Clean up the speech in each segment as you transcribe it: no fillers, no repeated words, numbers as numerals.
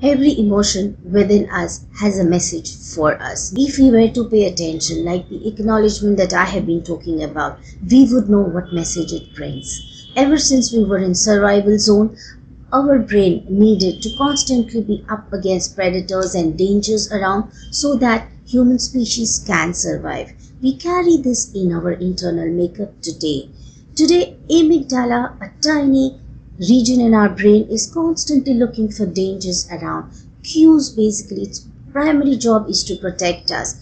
Every emotion within us has a message for us. If we were to pay attention, like the acknowledgement that I have been talking about, we would know what message it brings. Ever since we were in survival zone, our brain needed to constantly be up against predators and dangers around so that human species can survive. We carry this in our internal makeup today. Today, amygdala, a tiny region in our brain, is constantly looking for dangers around. Cues, basically, its primary job is to protect us.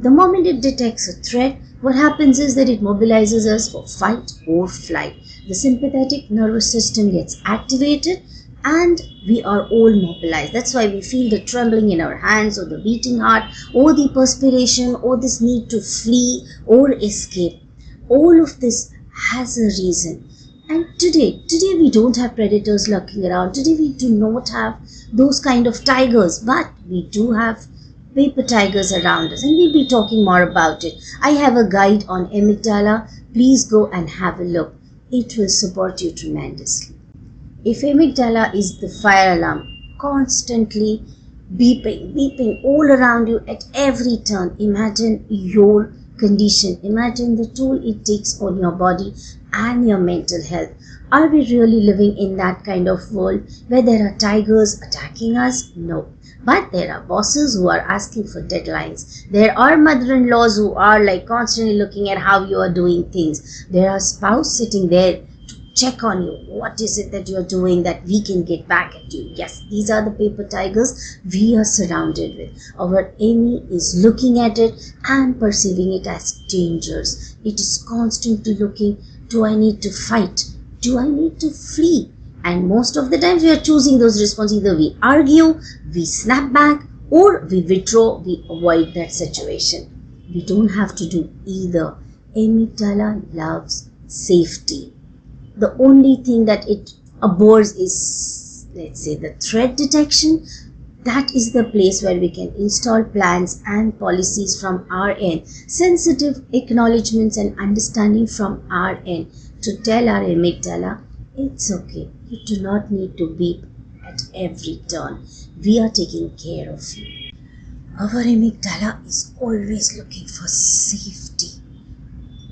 The moment it detects a threat, what happens is that it mobilizes us for fight or flight. The sympathetic nervous system gets activated and we are all mobilized. That's why we feel the trembling in our hands or the beating heart or the perspiration or this need to flee or escape. All of this has a reason. And today we don't have predators lurking around. Today we do not have those kind of tigers, but we do have paper tigers around us, and we'll be talking more about it. I have a guide on amygdala. Please go and have a look. It will support you tremendously. If amygdala is the fire alarm, constantly beeping all around you at every turn, imagine your condition. Imagine the toll it takes on your body and your mental health. Are we really living in that kind of world where there are tigers attacking us? No. But there are bosses who are asking for deadlines. There are mother-in-laws who are like constantly looking at how you are doing things. There are spouse sitting there to check on you. What is it that you are doing that we can get back at you? Yes, these are the paper tigers we are surrounded with. Our enemy is looking at it and perceiving it as dangerous. It is constantly looking, do I need to fight? Do I need to flee? And most of the times we are choosing those responses. Either we argue, we snap back, or we withdraw, we avoid that situation. We don't have to do either. Amygdala loves safety. The only thing that it abhors is, let's say, the threat detection. That is the place where we can install plans and policies from our end, sensitive acknowledgements and understanding from our end to tell our amygdala, it's okay, you do not need to beep at every turn. We are taking care of you. Our amygdala is always looking for safety.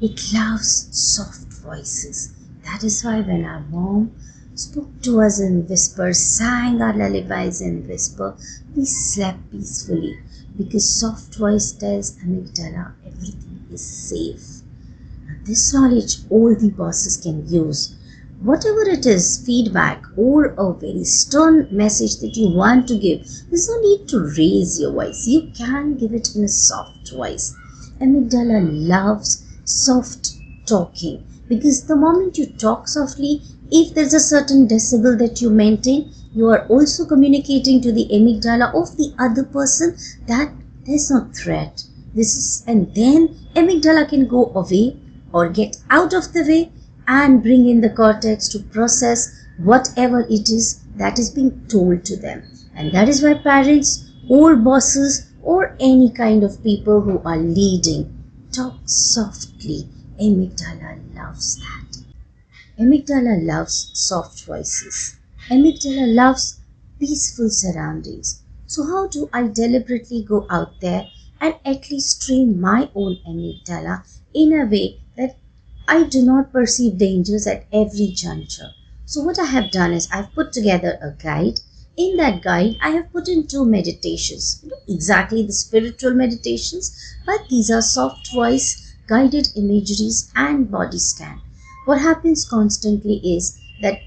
It loves soft voices. That is why when our mom spoke to us in whisper, sang our lullabies in whisper, we slept peacefully because soft voice tells amygdala everything is safe. And this knowledge all the bosses can use. Whatever it is, feedback or a very stern message that you want to give, there's no need to raise your voice. You can give it in a soft voice. Amygdala loves soft talking because the moment you talk softly, if there's a certain decibel that you maintain, you are also communicating to the amygdala of the other person that there's no threat. And then amygdala can go away or get out of the way and bring in the cortex to process whatever it is that is being told to them. And that is why parents or bosses or any kind of people who are leading talk softly. Amygdala loves that. Amygdala loves soft voices. Amygdala loves peaceful surroundings. So how do I deliberately go out there and at least train my own amygdala in a way that I do not perceive dangers at every juncture? So what I have done is I've put together a guide. In that guide, I have put in 2 meditations. Not exactly the spiritual meditations, but these are soft voice, guided imageries and body scan. What happens constantly is that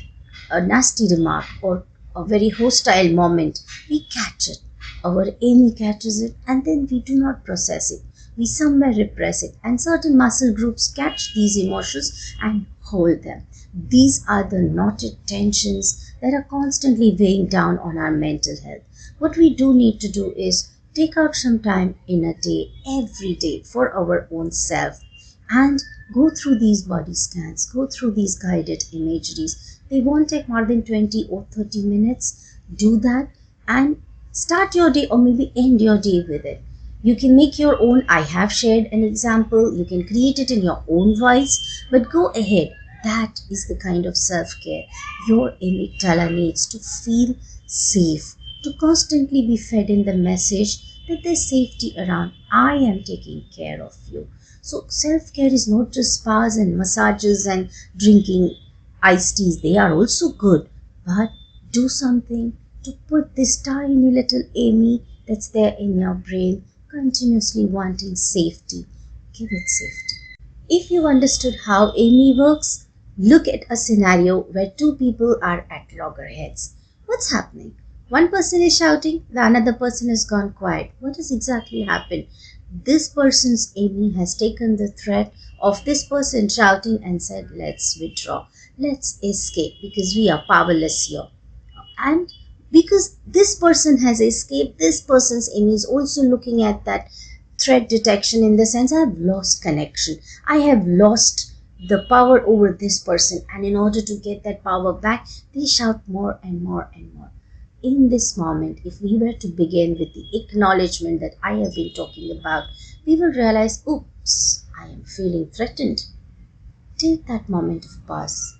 a nasty remark or a very hostile moment, we catch it. Our enemy catches it and then we do not process it. We somewhere repress it, and certain muscle groups catch these emotions and hold them. These are the knotted tensions that are constantly weighing down on our mental health. What we do need to do is take out some time in a day, every day, for our own self and go through these body scans, go through these guided imageries. They won't take more than 20 or 30 minutes. Do that and start your day or maybe end your day with it. You can make your own. I have shared an example. You can create it in your own voice, but go ahead. That is the kind of self-care your amygdala needs to feel safe, to constantly be fed in the message that there's safety around. I am taking care of you. So self-care is not just spas and massages and drinking iced teas. They are also good. But do something to put this tiny little Amy that's there in your brain continuously wanting safety. Give it safety. If you understood how Amy works, look at a scenario where two people are at loggerheads. What's happening? One person is shouting, the another person has gone quiet. What has exactly happened? This person's Amy has taken the threat of this person shouting and said, let's withdraw, let's escape because we are powerless here. And because this person has escaped, this person's Amy is also looking at that threat detection in the sense I have lost connection. I have lost the power over this person, and in order to get that power back, they shout more and more and more. In this moment, if we were to begin with the acknowledgement that I have been talking about, we will realize, oops, I am feeling threatened. Take that moment of pause.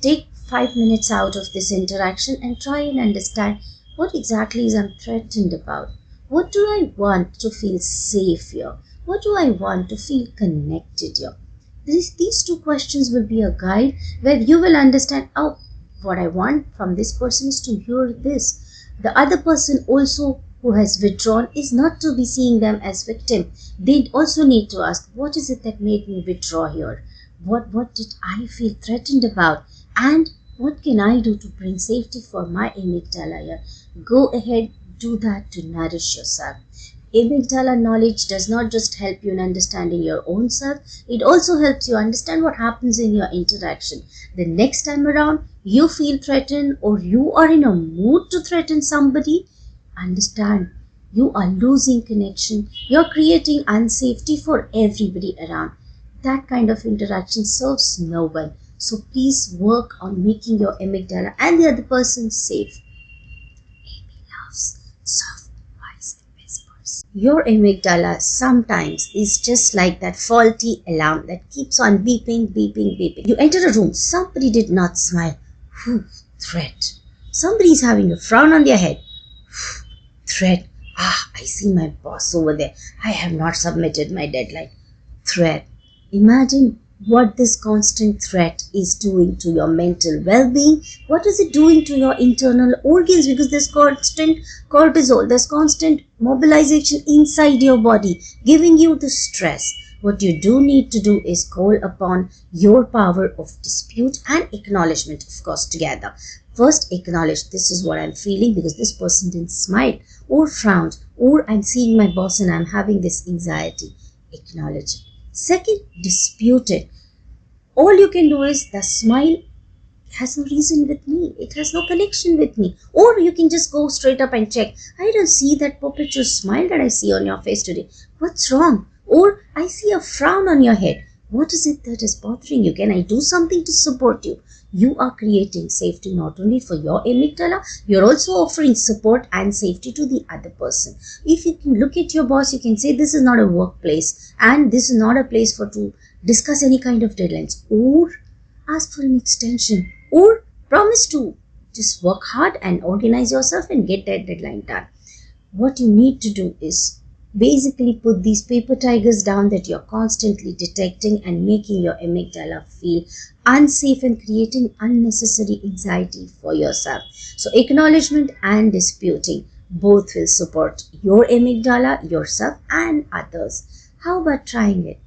Take 5 minutes out of this interaction and try and understand what exactly is I'm threatened about. What do I want to feel safe here? What do I want to feel connected here? These two questions will be a guide where you will understand, oh, what I want from this person is to hear this. The other person also who has withdrawn is not to be seeing them as victim. They also need to ask, what is it that made me withdraw here? What did I feel threatened about? And what can I do to bring safety for my amygdala here? Go ahead, do that to nourish yourself. Amygdala knowledge does not just help you in understanding your own self, it also helps you understand what happens in your interaction. The next time around you feel threatened or you are in a mood to threaten somebody, understand you are losing connection, you're creating unsafety for everybody around. That kind of interaction serves no one. So please work on making your amygdala and the other person safe. Amy loves soft voice and whispers. Your amygdala sometimes is just like that faulty alarm that keeps on beeping, beeping, beeping. You enter a room, somebody did not smile. Whew, threat. Somebody is having a frown on their head. Whew, threat. Ah, I see my boss over there. I have not submitted my deadline. Threat. Imagine what this constant threat is doing to your mental well-being. What is it doing to your internal organs? Because there's constant cortisol, there's constant mobilization inside your body, giving you the stress. What you do need to do is call upon your power of dispute and acknowledgement, of course, together. First, acknowledge this is what I'm feeling because this person didn't smile or frowned, or I'm seeing my boss and I'm having this anxiety. Acknowledge it. Second, dispute it. All you can do is the smile has no reason with me. It has no connection with me. Or you can just go straight up and check. I don't see that perpetual smile that I see on your face today. What's wrong? Or I see a frown on your head. What is it that is bothering you? Can I do something to support you? You are creating safety not only for your amygdala, you're also offering support and safety to the other person. If you can look at your boss, you can say this is not a workplace and this is not a place for to discuss any kind of deadlines, or ask for an extension, or promise to just work hard and organize yourself and get that deadline done. What you need to do is basically put these paper tigers down that you're constantly detecting and making your amygdala feel unsafe and creating unnecessary anxiety for yourself. So acknowledgement and disputing both will support your amygdala, yourself and others. How about trying it?